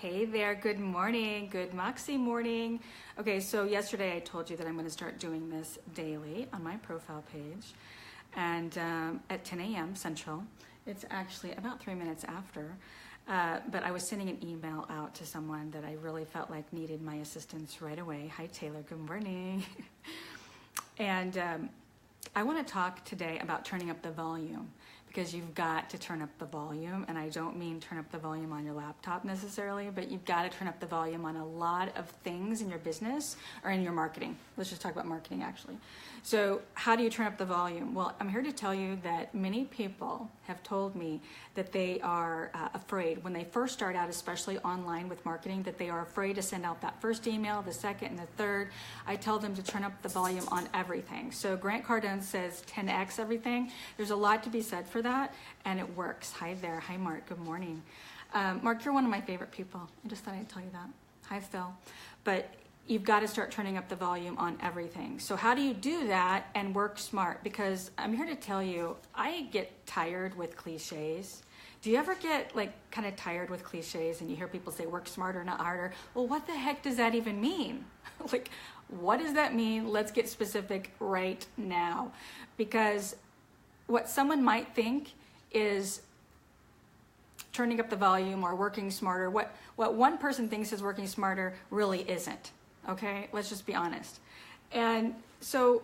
Hey there, good morning, good Moxie morning. Okay, so yesterday I told you that I'm going to start doing this daily on my profile page and at 10 a.m. Central. It's actually about 3 minutes after, but I was sending an email out to someone that I really felt like needed my assistance right away. Hi Taylor, good morning. And I want to talk today about turning up the volume, because you've got to turn up the volume, and I don't mean turn up the volume on your laptop necessarily, but you've got to turn up the volume on a lot of things in your business or in your marketing. Let's just talk about marketing actually. So how do you turn up the volume? Well, I'm here to tell you that many people have told me that they are afraid when they first start out, especially online with marketing, that they are afraid to send out that first email, the second and the third. I tell them to turn up the volume on everything. So Grant Cardone says 10x everything. There's a lot to be said for that, and it works. Hi there. Hi Mark, good morning. Mark, you're one of my favorite people. I just thought I'd tell you that. Hi Phil. But you've got to start turning up the volume on everything. So how do you do that and work smart? Because I'm here to tell you, I get tired with cliches. Do you ever get kind of tired with cliches and you hear people say work smarter, not harder? Well, what the heck does that even mean? What does that mean? Let's get specific right now. Because what someone might think is turning up the volume or working smarter. What one person thinks is working smarter really isn't. Okay, let's just be honest. And so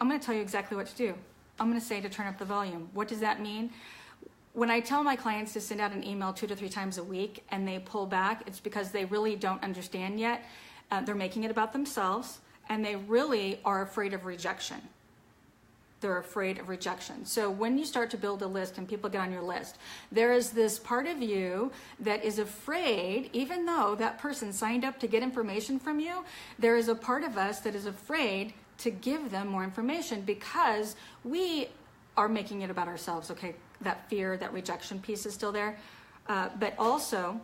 I'm going to tell you exactly what to do. I'm going to say to turn up the volume. What does that mean? When I tell my clients to send out an email 2 to 3 times a week and they pull back, it's because they really don't understand yet. They're making it about themselves, and they really are afraid of rejection. They're afraid of rejection. So when you start to build a list and people get on your list, there is this part of you that is afraid, even though that person signed up to get information from you, there is a part of us that is afraid to give them more information because we are making it about ourselves. Okay, that fear, that rejection piece is still there. But also,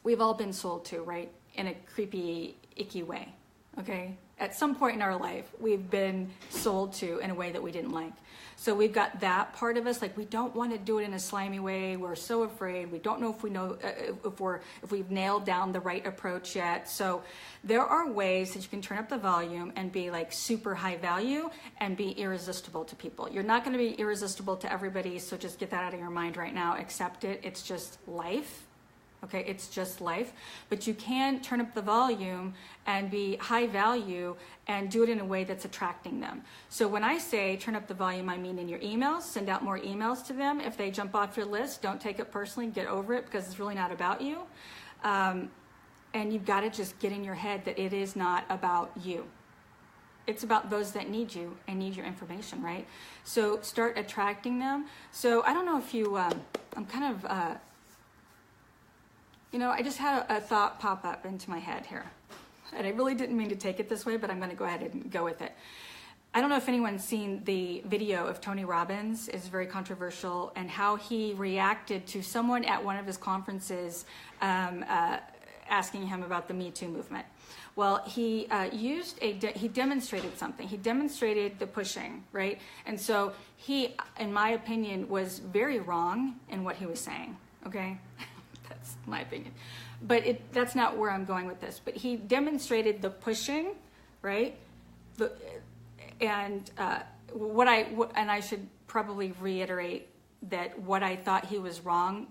we've all been sold to, right? In a creepy, icky way. Okay, at some point in our life, we've been sold to in a way that we didn't like. So we've got that part of us, we don't want to do it in a slimy way. We're so afraid. We don't know if we've nailed down the right approach yet. So there are ways that you can turn up the volume and be super high value and be irresistible to people. You're not going to be irresistible to everybody, so just get that out of your mind right now. Accept it. It's just life. Okay, it's just life, but you can turn up the volume and be high value and do it in a way that's attracting them. So when I say turn up the volume, I mean in your emails, send out more emails to them. If they jump off your list, don't take it personally, get over it, because it's really not about you. And you've got to just get in your head that it is not about you. It's about those that need you and need your information, right? So start attracting them. So I don't know if you, I'm kind of, I just had a thought pop up into my head here. And I really didn't mean to take it this way, but I'm going to go ahead and go with it. I don't know if anyone's seen the video of Tony Robbins. It's very controversial, and how he reacted to someone at one of his conferences asking him about the Me Too movement. Well, he he demonstrated something. He demonstrated the pushing, right? And so he, in my opinion, was very wrong in what he was saying, okay? That's my opinion. But that's not where I'm going with this. But he demonstrated the pushing, right? And I should probably reiterate that what I thought he was wrong,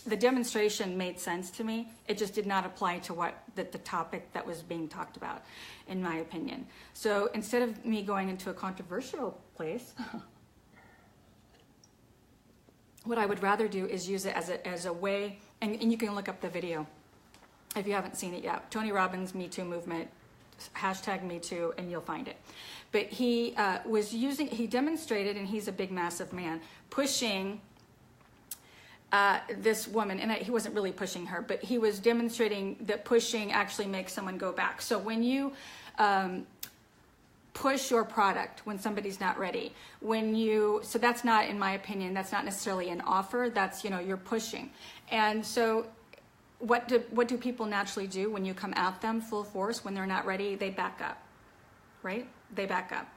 the demonstration made sense to me. It just did not apply to the topic that was being talked about, in my opinion. So instead of me going into a controversial place, what I would rather do is use it as a way, and you can look up the video if you haven't seen it yet. Tony Robbins Me Too movement, #MeToo, and you'll find it. But he he demonstrated, and he's a big, massive man, pushing this woman, and he wasn't really pushing her, but he was demonstrating that pushing actually makes someone go back. So when you push your product when somebody's not ready, so that's not, in my opinion, that's not necessarily an offer, that's, you're pushing. And so what do people naturally do when you come at them full force? When they're not ready, they back up, right? They back up.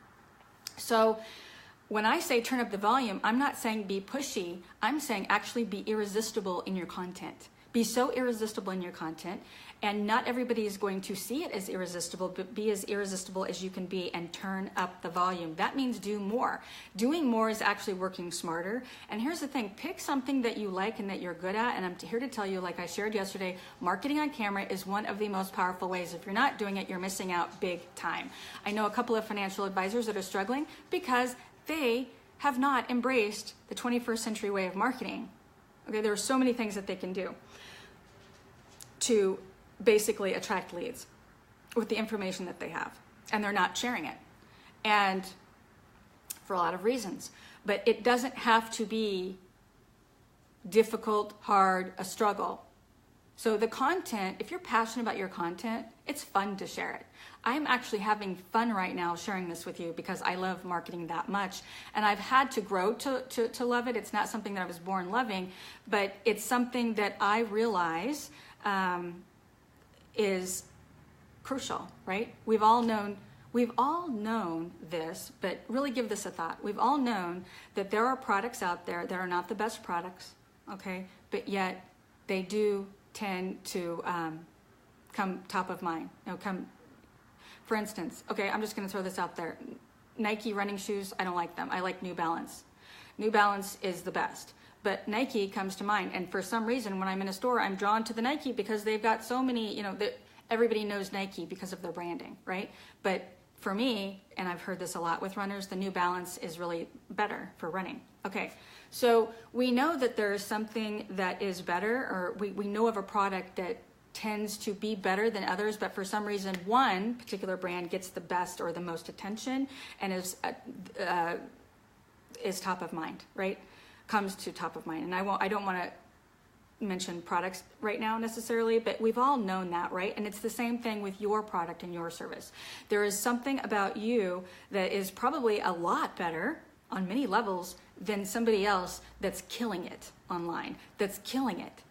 So when I say turn up the volume, I'm not saying be pushy. I'm saying actually be irresistible in your content. Be so irresistible in your content, and not everybody is going to see it as irresistible, but be as irresistible as you can be and turn up the volume. That means do more. Doing more is actually working smarter. And here's the thing, pick something that you like and that you're good at. And I'm here to tell you, like I shared yesterday, marketing on camera is one of the most powerful ways. If you're not doing it, you're missing out big time. I know a couple of financial advisors that are struggling because they have not embraced the 21st century way of marketing. Okay, there are so many things that they can do to basically attract leads with the information that they have, and they're not sharing it, and for a lot of reasons. But it doesn't have to be difficult, hard, a struggle. So the content, if you're passionate about your content, it's fun to share it. I'm actually having fun right now sharing this with you because I love marketing that much, and I've had to grow to love it. It's not something that I was born loving, but it's something that I realize is crucial, right? We've all known this, but really give this a thought. We've all known that there are products out there that are not the best products, okay? But yet they do tend to come top of mind. For instance, okay, I'm just gonna throw this out there. Nike running shoes, I don't like them. I like New Balance. New Balance is the best. But Nike comes to mind, and for some reason, when I'm in a store, I'm drawn to the Nike because they've got so many, everybody knows Nike because of their branding, right? But for me, and I've heard this a lot with runners, the New Balance is really better for running. Okay, so we know that there is something that is better, or we know of a product that tends to be better than others, but for some reason, one particular brand gets the best or the most attention and is top of mind, right? Comes to top of mind. And I don't want to mention products right now necessarily, but we've all known that, right? And it's the same thing with your product and your service. There is something about you that is probably a lot better on many levels than somebody else that's killing it online, that's killing it.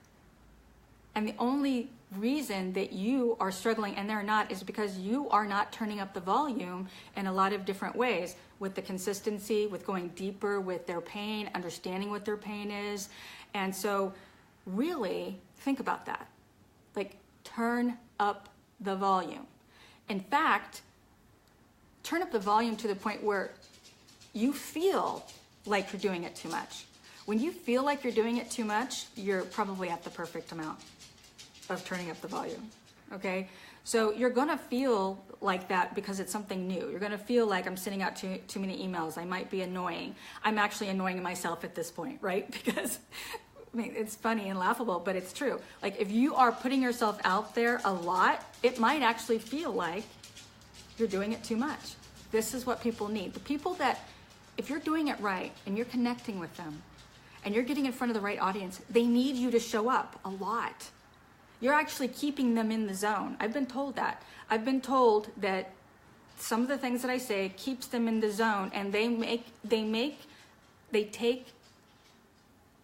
And the only reason that you are struggling and they're not is because you are not turning up the volume in a lot of different ways, with the consistency, with going deeper with their pain, understanding what their pain is. And so really think about that. Like, turn up the volume. In fact, turn up the volume to the point where you feel like you're doing it too much. When you feel like you're doing it too much, you're probably at the perfect amount of turning up the volume, okay? So you're gonna feel like that because it's something new. You're gonna feel like I'm sending out too many emails. I might be annoying. I'm actually annoying myself at this point, right? Because I mean, it's funny and laughable, but it's true. Like, if you are putting yourself out there a lot, it might actually feel like you're doing it too much. This is what people need. The people that, if you're doing it right and you're connecting with them and you're getting in front of the right audience, they need you to show up a lot. You're actually keeping them in the zone. I've been told that. I've been told that some of the things that I say keeps them in the zone, and they take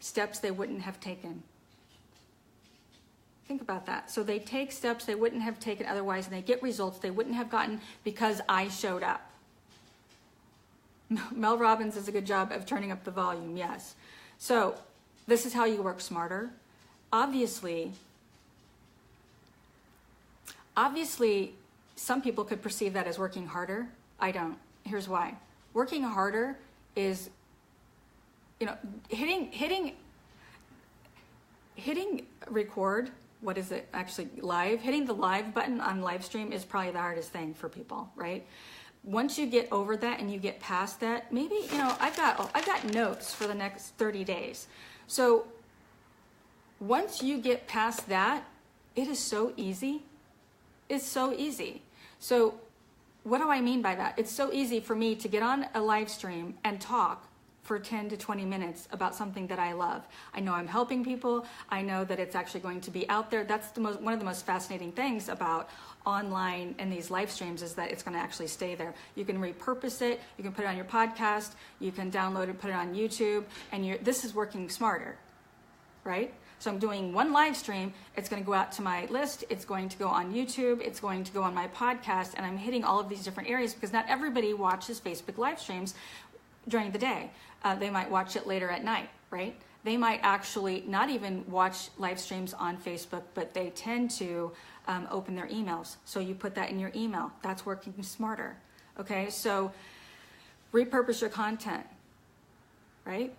steps they wouldn't have taken. Think about that. So they take steps they wouldn't have taken otherwise, and they get results they wouldn't have gotten because I showed up. Mel Robbins does a good job of turning up the volume, yes. So this is how you work smarter. Obviously, some people could perceive that as working harder. I don't. Here's why. Working harder is, hitting record, what is it actually, live? Hitting the live button on live stream is probably the hardest thing for people, right? Once you get over that and you get past that, maybe, I've got notes for the next 30 days. So once you get past that, it is so easy. It's so easy. So what do I mean by that? It's so easy for me to get on a live stream and talk for 10 to 20 minutes about something that I love. I know I'm helping people. I know that it's actually going to be out there. That's one of the most fascinating things about online and these live streams is that it's going to actually stay there. You can repurpose it. You can put it on your podcast. You can download it, put it on YouTube, and this is working smarter, right? So I'm doing one live stream. It's going to go out to my list. It's going to go on YouTube. It's going to go on my podcast. And I'm hitting all of these different areas because not everybody watches Facebook live streams. during the day. They might watch it later at night, right? They might actually not even watch live streams on Facebook, but they tend to open their emails. So you put that in your email. That's working smarter. Okay, so repurpose your content, right?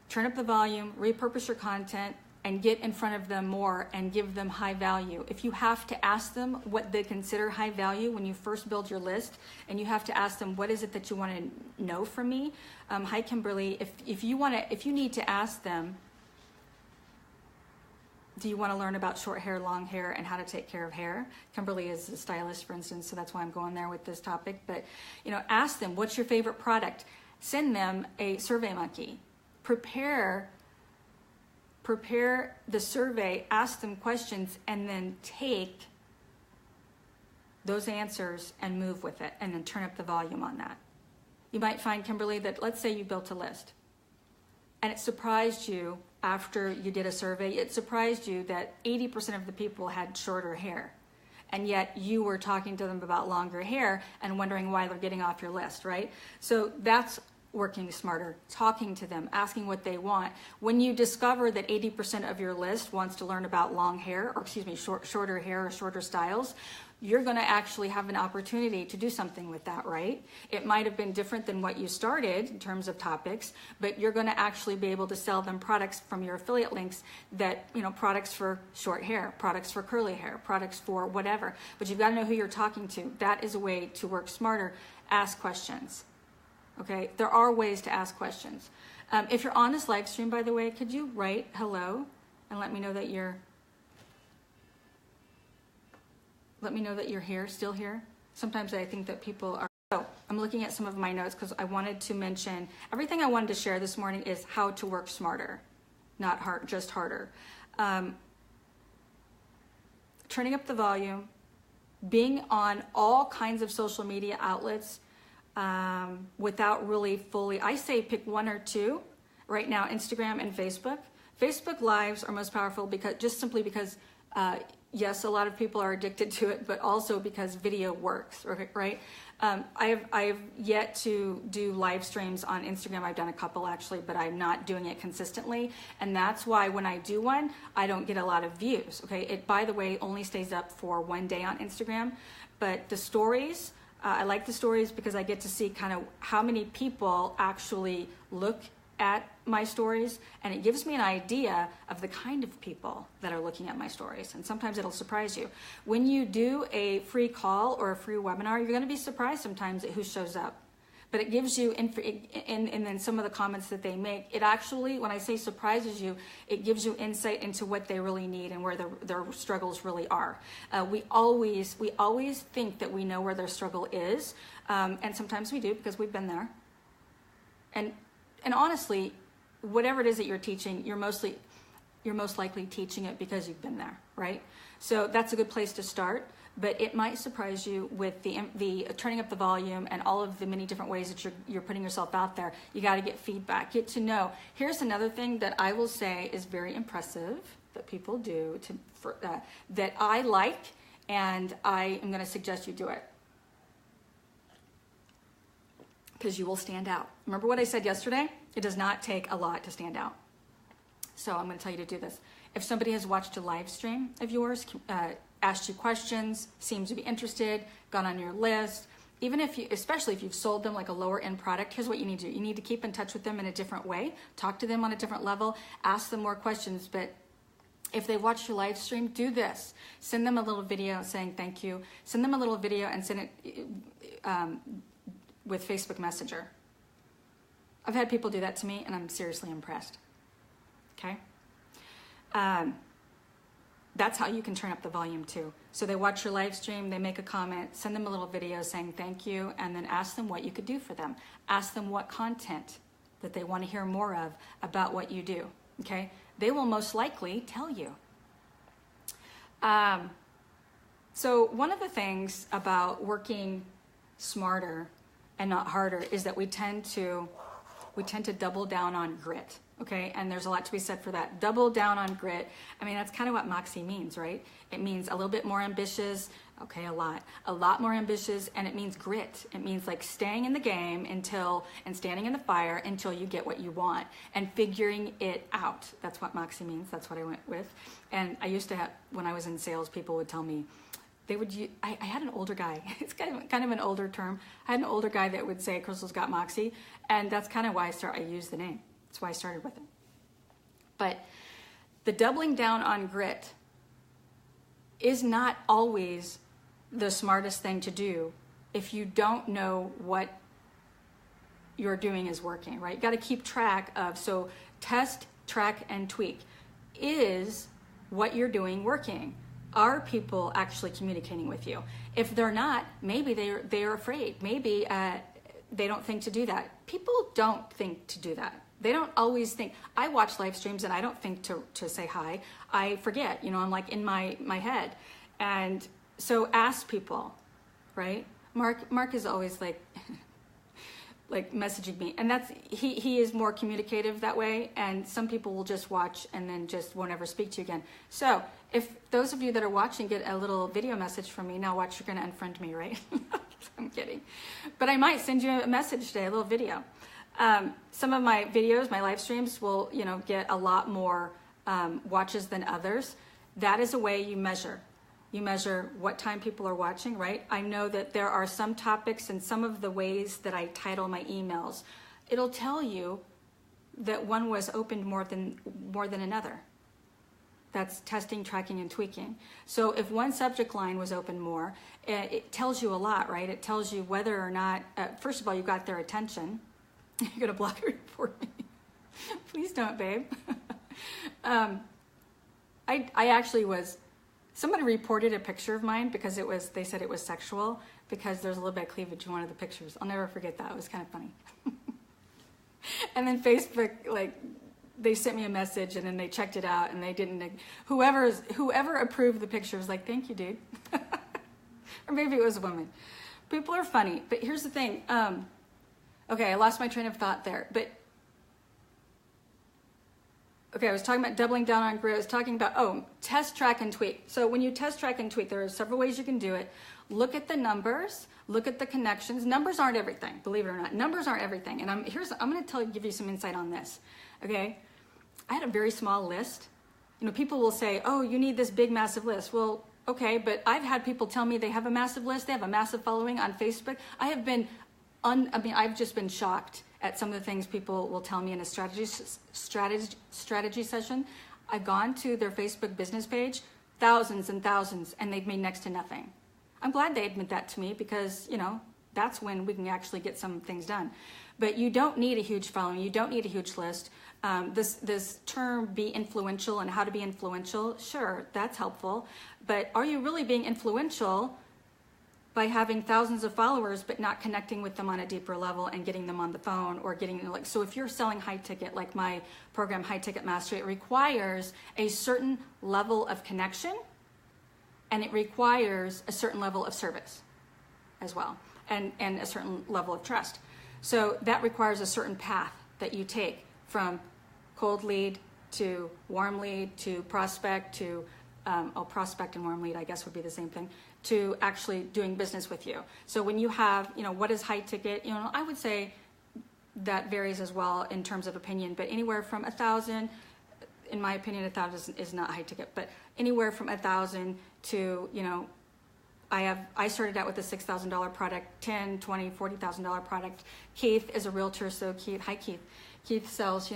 Turn up the volume, repurpose your content, and get in front of them more and give them high value. If you have to ask them what they consider high value when you first build your list, and you have to ask them, what is it that you want to know from me? Hi, Kimberly. If you need to ask them, do you want to learn about short hair, long hair, and how to take care of hair? Kimberly is a stylist, for instance, so that's why I'm going there with this topic. But ask them, what's your favorite product? Send them a survey monkey. Prepare the survey, ask them questions, and then take those answers and move with it, and then turn up the volume on that. You might find, Kimberly, that let's say you built a list and it surprised you after you did a survey, it surprised you that 80% of the people had shorter hair. And yet you were talking to them about longer hair and wondering why they're getting off your list, right? So that's working smarter, talking to them, asking what they want. When you discover that 80% of your list wants to learn about long hair, or shorter hair or shorter styles, you're going to actually have an opportunity to do something with that, right? It might have been different than what you started in terms of topics, but you're going to actually be able to sell them products from your affiliate links that, products for short hair, products for curly hair, products for whatever. But you've got to know who you're talking to. That is a way to work smarter. Ask questions. Okay, there are ways to ask questions. If you're on this live stream, by the way, could you write hello and let me know that you're here, still here? Sometimes I think that people are. So I'm looking at some of my notes because I wanted to mention everything I wanted to share this morning is how to work smarter, not just harder. Turning up the volume, being on all kinds of social media outlets. Without really fully, I say pick one or two. Right now, Instagram and Facebook. Facebook Lives are most powerful simply because, yes, a lot of people are addicted to it, but also because video works, right? I have yet to do live streams on Instagram. I've done a couple actually, but I'm not doing it consistently. And that's why when I do one, I don't get a lot of views, okay? It, by the way, only stays up for one day on Instagram, but the stories, I like the stories because I get to see kind of how many people actually look at my stories, and it gives me an idea of the kind of people that are looking at my stories. And sometimes it'll surprise you. When you do a free call or a free webinar, you're going to be surprised sometimes at who shows up. But it gives you, and then some of the comments that they make, it actually, when I say surprises you, it gives you insight into what they really need and where their struggles really are. We always think that we know where their struggle is, and sometimes we do because we've been there. And honestly, whatever it is that you're teaching, you're most likely teaching it because you've been there, right? So that's a good place to start. But it might surprise you with the turning up the volume and all of the many different ways that you're putting yourself out there. You got to get feedback, get to know. Here's another thing that I will say is very impressive that people do that I like, and I am going to suggest you do it because you will stand out. Remember what I said yesterday? It does not take a lot to stand out. So I'm going to tell you to do this. If somebody has watched a live stream of yours, asked you questions, seems to be interested, gone on your list, especially if you've sold them like a lower end product, here's what you need to do. You need to keep in touch with them in a different way, talk to them on a different level, ask them more questions. But if they watch your live stream, do this. Send them a little video saying thank you. Send them a little video and send it with Facebook Messenger. I've had people do that to me and I'm seriously impressed. Okay? That's how you can turn up the volume too. So they watch your live stream, they make a comment, send them a little video saying thank you, and then ask them what you could do for them. Ask them what content that they want to hear more of about what you do, okay? They will most likely tell you. So one of the things about working smarter and not harder is that we tend to double down on grit, Okay, and there's a lot to be said for that. Double down on grit. I mean, that's kind of what Moxie means, right? It means a little bit more ambitious. Okay, a lot more ambitious, and it means grit. It means like staying in the game and standing in the fire until you get what you want and figuring it out. That's what Moxie means. That's what I went with. And I used to have, when I was in sales, people would tell me, I had an older guy, it's kind of an older term. I had an older guy that would say, Crystal's got Moxie, and that's kind of why I used the name. That's why I started with it. But the doubling down on grit is not always the smartest thing to do if you don't know what you're doing is working, right? You got to keep track of, so test, track, and tweak. Is what you're doing working? Are people actually communicating with you? If they're not, maybe they're afraid. Maybe they don't think to do that. People don't think to do that. They don't always think. I watch live streams and I don't think to say hi. I forget, I'm like in my head. And so ask people, right? Mark is always like messaging me, and that's he is more communicative that way, and some people will just watch and then just won't ever speak to you again. So if those of you that are watching get a little video message from me, now watch, you're going to unfriend me, right? I'm kidding. But I might send you a message today, a little video. Some of my videos, my live streams will, get a lot more watches than others. That is a way you measure. You measure what time people are watching, right? I know that there are some topics and some of the ways that I title my emails, it'll tell you that one was opened more than another. That's testing, tracking, and tweaking. So if one subject line was open more, it tells you a lot, right? It tells you whether or not, first of all, you got their attention. You're going to block and report me. Please don't, babe. I actually was, somebody reported a picture of mine because they said it was sexual because there's a little bit of cleavage in one of the pictures. I'll never forget that. It was kind of funny. And then Facebook, they sent me a message and then they checked it out and they didn't, whoever approved the picture was like, thank you, dude. Or maybe it was a woman. People are funny, but here's the thing. Okay, I lost my train of thought there, but okay, I was talking about doubling down on grit. I was talking about, test, track, and tweak. So when you test, track, and tweak, there are several ways you can do it. Look at the numbers, look at the connections. Numbers aren't everything, believe it or not. Numbers aren't everything. And I'm going to give you some insight on this, okay? I had a very small list. People will say, oh, you need this big, massive list. Well, okay, but I've had people tell me they have a massive list. They have a massive following on Facebook. I've just been shocked at some of the things people will tell me in a strategy session. I've gone to their Facebook business page, thousands and thousands, and they've made next to nothing. I'm glad they admit that to me because, that's when we can actually get some things done. But you don't need a huge following. You don't need a huge list. This term, be influential and how to be influential, sure, that's helpful. But are you really being influential by having thousands of followers but not connecting with them on a deeper level and getting them on the phone or so if you're selling high ticket, like my program, High Ticket Mastery, it requires a certain level of connection and it requires a certain level of service as well and a certain level of trust. So that requires a certain path that you take from cold lead to warm lead to prospect to, prospect and warm lead I guess would be the same thing, to actually doing business with you. So when you have, what is high ticket, I would say that varies as well in terms of opinion, but anywhere from 1,000, in my opinion, 1,000 is not high ticket, but anywhere from 1,000 to, I started out with a $6,000 product, $10,000, $20,000, $40,000 product. Keith is a realtor, so Keith sells,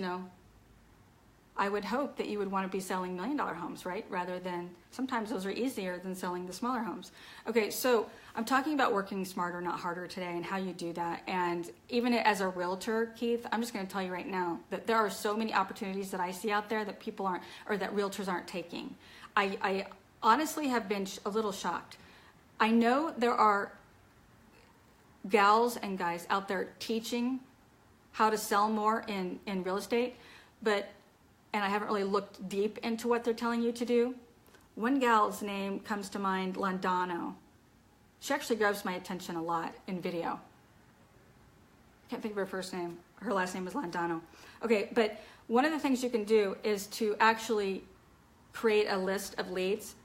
I would hope that you would want to be selling $1 million homes, right? Rather than, sometimes those are easier than selling the smaller homes. Okay, so I'm talking about working smarter, not harder today and how you do that. And even as a realtor, Keith, I'm just going to tell you right now that there are so many opportunities that I see out there that people aren't, or that realtors aren't taking. I honestly have been a little shocked. I know there are gals and guys out there teaching how to sell more in real estate, and I haven't really looked deep into what they're telling you to do. One gal's name comes to mind, Landano. She actually grabs my attention a lot in video. Can't think of her first name. Her last name is Landano. Okay, but one of the things you can do is to actually create a list of leads,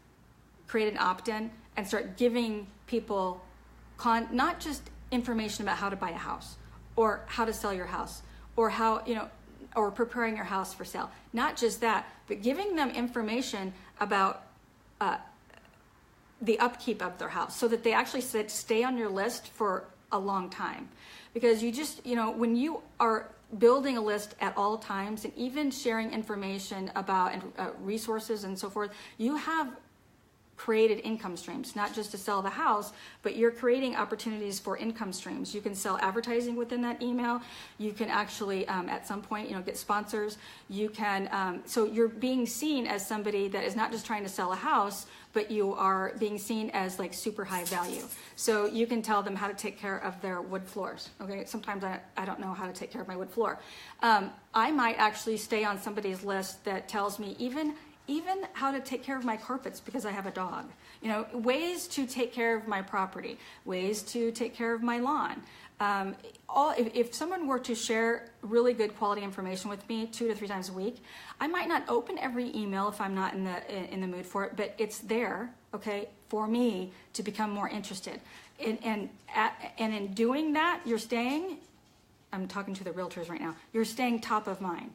create an opt-in, and start giving people not just information about how to buy a house or how to sell your house or how, or preparing your house for sale. Not just that, but giving them information about the upkeep of their house so that they actually stay on your list for a long time. Because you just, when you are building a list at all times and even sharing information about resources and so forth, you have created income streams, not just to sell the house, but you're creating opportunities for income streams. You can sell advertising within that email. You can actually, at some point, get sponsors. You can, so you're being seen as somebody that is not just trying to sell a house, but you are being seen as like super high value. So you can tell them how to take care of their wood floors. Okay, sometimes I don't know how to take care of my wood floor. I might actually stay on somebody's list that tells me even how to take care of my carpets because I have a dog. Ways to take care of my property, ways to take care of my lawn. If someone were to share really good quality information with me 2 to 3 times a week, I might not open every email if I'm not in the mood for it, but it's there, okay, for me to become more interested. And in doing that, you're staying, I'm talking to the realtors right now, you're staying top of mind.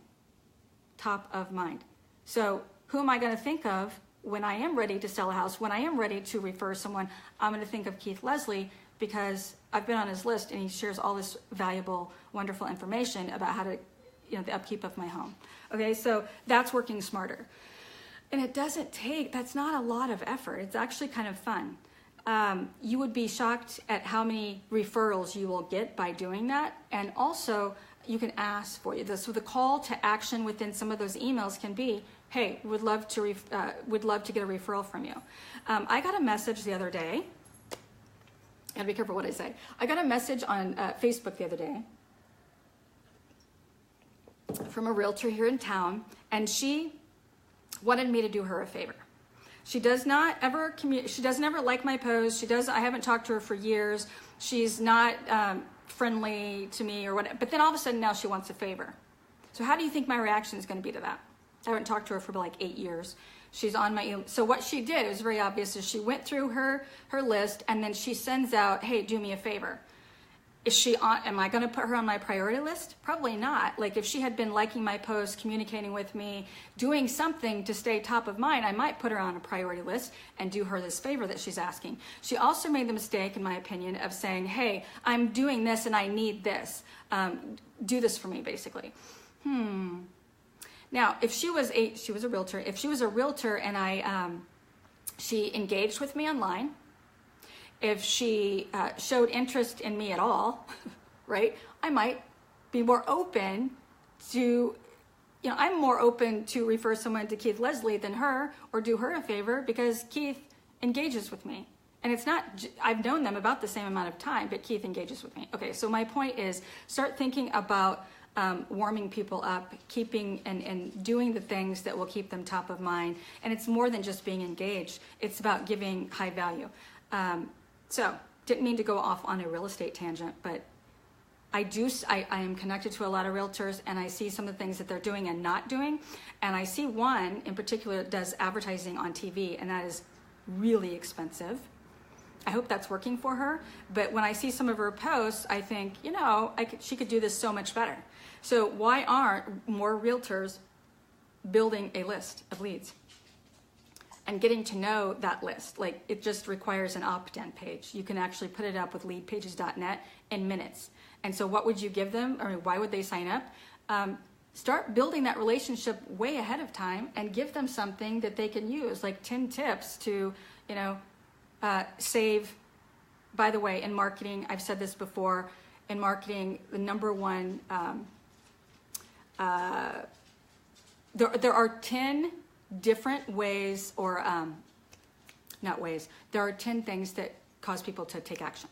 Top of mind. So who am I going to think of when I am ready to sell a house, when I am ready to refer someone? I'm going to think of Keith Leslie because I've been on his list and he shares all this valuable, wonderful information about how to, the upkeep of my home. Okay, so that's working smarter. And that's not a lot of effort. It's actually kind of fun. You would be shocked at how many referrals you will get by doing that. And also, you can ask for you. So the call to action within some of those emails can be, hey, would love to get a referral from you. I got a message the other day. Gotta be careful what I say. I got a message on Facebook the other day from a realtor here in town, and she wanted me to do her a favor. She does not ever she doesn't ever like my posts. I haven't talked to her for years. She's not friendly to me or whatever. But then all of a sudden now she wants a favor. So how do you think my reaction is going to be to that? I haven't talked to her for like 8 years. She's on my email. So what she did, it was very obvious, is she went through her list and then she sends out, hey, do me a favor. Am I going to put her on my priority list? Probably not. Like if she had been liking my posts, communicating with me, doing something to stay top of mind, I might put her on a priority list and do her this favor that she's asking. She also made the mistake, in my opinion, of saying, hey, I'm doing this and I need this. Do this for me, basically. Now, if she was a realtor, if she was a realtor and she engaged with me online, if she showed interest in me at all, right, I might be more open to, I'm more open to refer someone to Keith Leslie than her or do her a favor because Keith engages with me. And it's not, I've known them about the same amount of time, but Keith engages with me. Okay, so my point is start thinking about warming people up, keeping and doing the things that will keep them top of mind. And it's more than just being engaged. It's about giving high value. So didn't mean to go off on a real estate tangent, but I am connected to a lot of realtors and I see some of the things that they're doing and not doing. And I see one in particular that does advertising on TV, and that is really expensive. I hope that's working for her. But when I see some of her posts, I think, she could do this so much better. So why aren't more realtors building a list of leads and getting to know that list? Like, it just requires an opt-in page. You can actually put it up with leadpages.net in minutes. And so what would you give them? Or why would they sign up? Start building that relationship way ahead of time and give them something that they can use, like 10 tips to, save. By the way, in marketing, I've said this before, in marketing, the number one, there are 10 different ways, or not ways, there are 10 things that cause people to take action.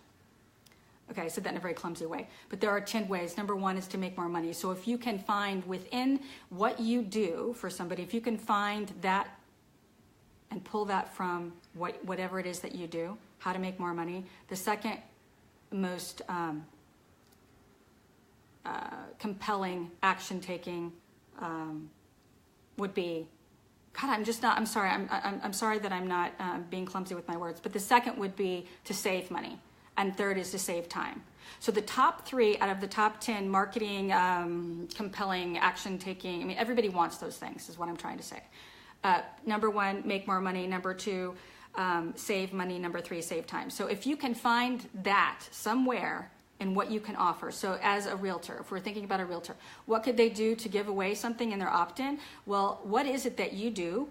Okay, I said that in a very clumsy way, but there are 10 ways. Number one is to make more money. So if you can find within what you do for somebody, if you can find that and pull that from whatever it is that you do, how to make more money. The second most compelling action-taking would be, God, I'm sorry. I'm sorry that I'm not being clumsy with my words. But the second would be to save money. And third is to save time. So the top 3 out of the top 10 marketing, compelling, action taking, I mean, everybody wants those things is what I'm trying to say. Number 1, make more money. Number 2, save money. Number 3, save time. So if you can find that somewhere in what you can offer. So as a realtor, if we're thinking about a realtor, what could they do to give away something in their opt-in? Well, what is it that you do?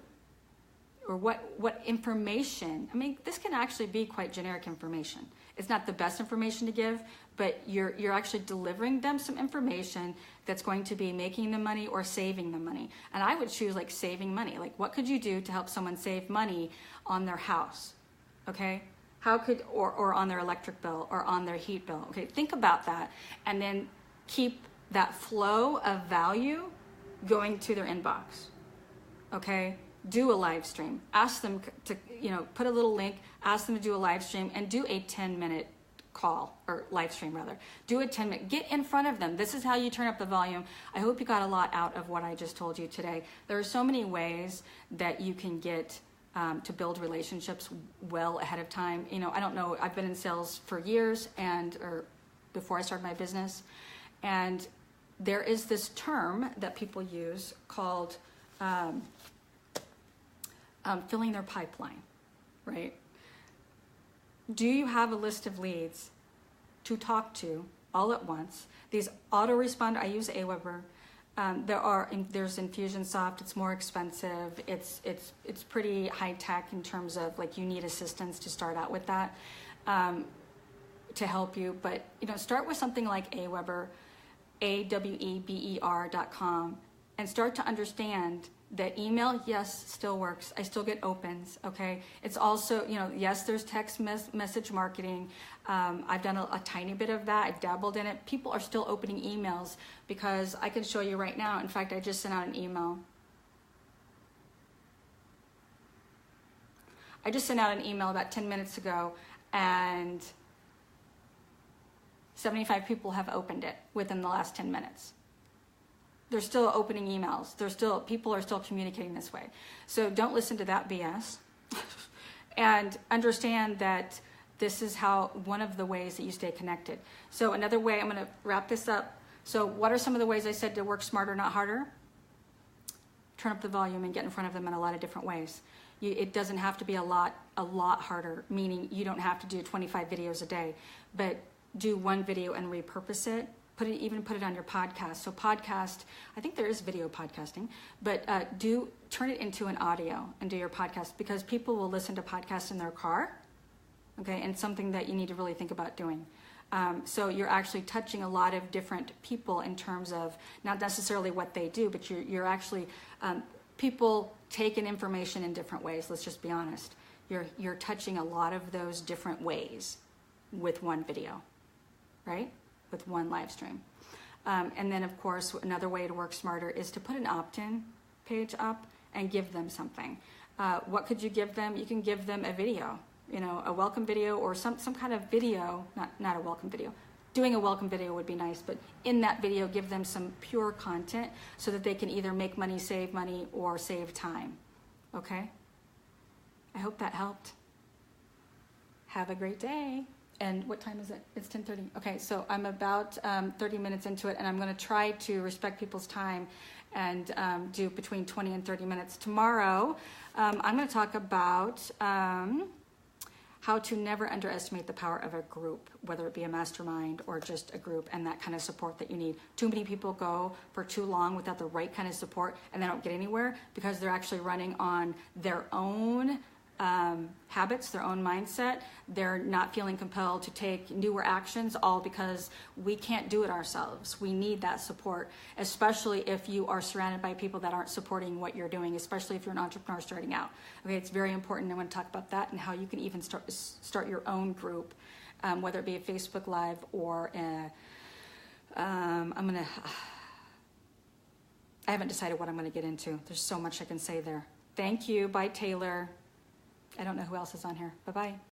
Or what information? I mean, this can actually be quite generic information. It's not the best information to give, but you're actually delivering them some information that's going to be making them money or saving them money. And I would choose like saving money. Like, what could you do to help someone save money on their house? Okay? How could, or on their electric bill or on their heat bill? Okay, think about that and then keep that flow of value going to their inbox. Okay? Do a live stream. Ask them to, put a little link, ask them to do a live stream and do a 10-minute call, or live stream rather. Do a 10-minute, get in front of them. This is how you turn up the volume. I hope you got a lot out of what I just told you today. There are so many ways that you can get to build relationships well ahead of time. I don't know, I've been in sales for years or before I started my business. And there is this term that people use called filling their pipeline, right? Do you have a list of leads to talk to all at once? These autoresponder, I use Aweber. There's Infusionsoft. It's more expensive. It's pretty high tech in terms of like you need assistance to start out with that to help you. But start with something like Aweber, AWEBER.com, and start to understand that email, yes, still works. I still get opens, okay? It's also, yes, there's text message marketing. I've done a tiny bit of that. I've dabbled in it. People are still opening emails because I can show you right now. In fact, I just sent out an email. I just sent out an email about 10 minutes ago, and 75 people have opened it within the last 10 minutes. They're still opening emails. People are still communicating this way. So don't listen to that BS. And understand that this is one of the ways that you stay connected. So another way, I'm going to wrap this up. So what are some of the ways I said to work smarter, not harder? Turn up the volume and get in front of them in a lot of different ways. It doesn't have to be a lot harder, meaning you don't have to do 25 videos a day, but do one video and repurpose it. Even put it on your podcast. So podcast, I think there is video podcasting, but turn it into an audio and do your podcast, because people will listen to podcasts in their car, okay, and something that you need to really think about doing. So you're actually touching a lot of different people in terms of not necessarily what they do, but you're actually, people take in information in different ways, let's just be honest. You're touching a lot of those different ways with one video, right? With one live stream. And then of course, another way to work smarter is to put an opt-in page up and give them something. What could you give them? You can give them a video, a welcome video or some kind of video, not a welcome video. Doing a welcome video would be nice, but in that video, give them some pure content so that they can either make money, or save time, okay? I hope that helped. Have a great day. And what time is it? It's 10:30. Okay, so I'm about 30 minutes into it, and I'm going to try to respect people's time and do between 20 and 30 minutes. Tomorrow, I'm going to talk about how to never underestimate the power of a group, whether it be a mastermind or just a group, and that kind of support that you need. Too many people go for too long without the right kind of support, and they don't get anywhere because they're actually running on their own habits, their own mindset. They're not feeling compelled to take newer actions, all because we can't do it ourselves. We need that support, especially if you are surrounded by people that aren't supporting what you're doing, especially if you're an entrepreneur starting out. Okay, it's very important. I want to talk about that and how you can even start your own group, whether it be a Facebook Live or I haven't decided what I'm going to get into. There's so much I can say there. Thank you. Bye, Taylor. I don't know who else is on here. Bye-bye.